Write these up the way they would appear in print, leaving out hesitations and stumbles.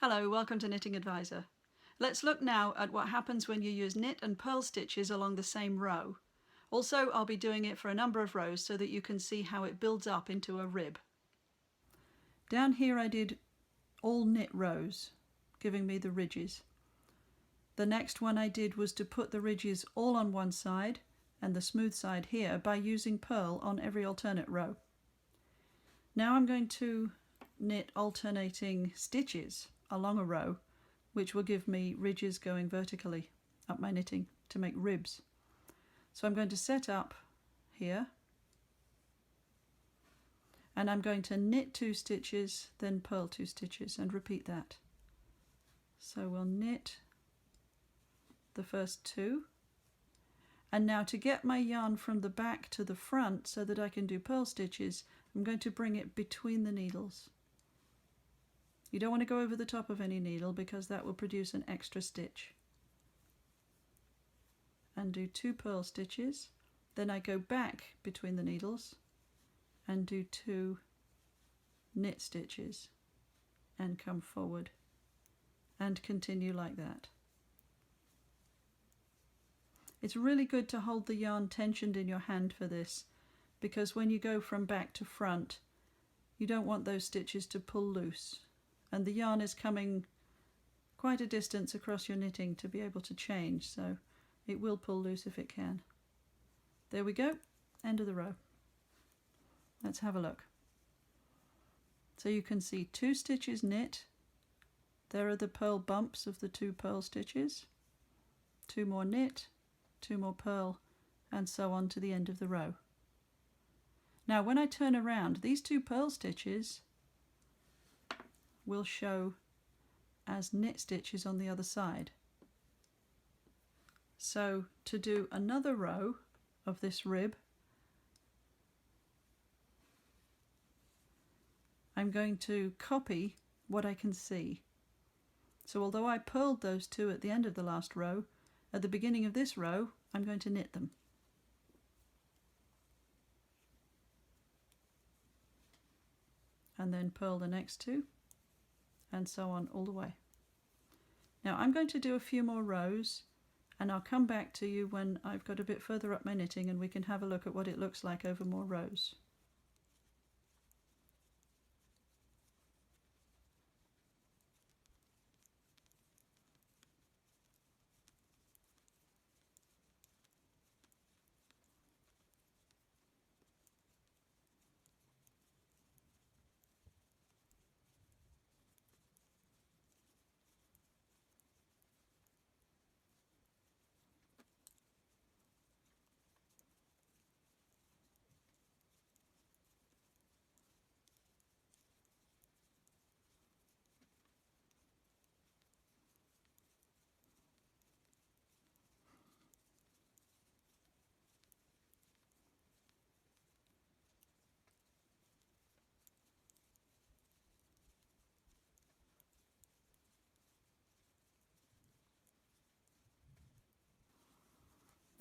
Hello, welcome to Knitting Advisor. Let's look now at what happens when you use knit and purl stitches along the same row. Also, I'll be doing it for a number of rows so that you can see how it builds up into a rib. Down here I did all knit rows, giving me the ridges. The next one I did was to put the ridges all on one side and the smooth side here by using purl on every alternate row. Now I'm going to knit alternating stitches along a row, which will give me ridges going vertically up my knitting to make ribs. So I'm going to set up here and I'm going to knit 2 stitches, then purl 2 stitches and repeat that. So we'll knit the first 2, and now to get my yarn from the back to the front so that I can do purl stitches, I'm going to bring it between the needles. You don't want to go over the top of any needle because that will produce an extra stitch. And do 2 purl stitches, then I go back between the needles and do 2 knit stitches and come forward and continue like that. It's really good to hold the yarn tensioned in your hand for this, because when you go from back to front you don't want those stitches to pull loose, and the yarn is coming quite a distance across your knitting to be able to change, so it will pull loose if it can. There we go, end of the row. Let's have a look. So you can see 2 stitches knit, there are the purl bumps of the 2 purl stitches, 2 more knit, 2 more purl, and so on to the end of the row. Now when I turn around, these 2 purl stitches will show as knit stitches on the other side. So to do another row of this rib, I'm going to copy what I can see. So although I purled those 2 at the end of the last row, at the beginning of this row I'm going to knit them. And then purl the next 2, and so on all the way. Now I'm going to do a few more rows and I'll come back to you when I've got a bit further up my knitting and we can have a look at what it looks like over more rows.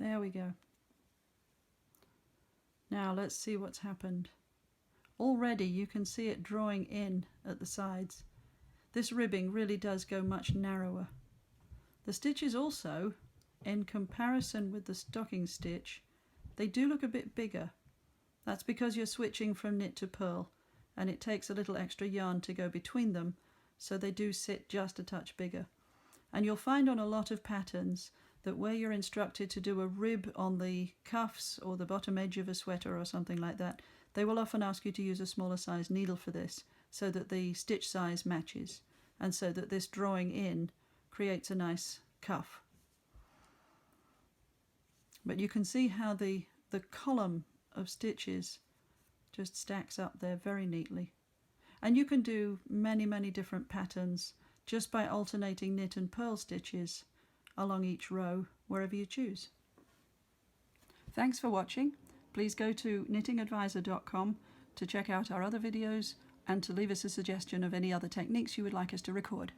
There we go. Now let's see what's happened. Already you can see it drawing in at the sides. This ribbing really does go much narrower. The stitches also, in comparison with the stocking stitch, they do look a bit bigger. That's because you're switching from knit to purl, and it takes a little extra yarn to go between them, so they do sit just a touch bigger. And you'll find on a lot of patterns that where you're instructed to do a rib on the cuffs or the bottom edge of a sweater or something like that, they will often ask you to use a smaller size needle for this so that the stitch size matches and so that this drawing in creates a nice cuff. But you can see how the column of stitches just stacks up there very neatly. And you can do many different patterns just by alternating knit and purl stitches along each row wherever you choose. Thanks for watching. Please go to knittingadvisor.com to check out our other videos and to leave us a suggestion of any other techniques you would like us to record.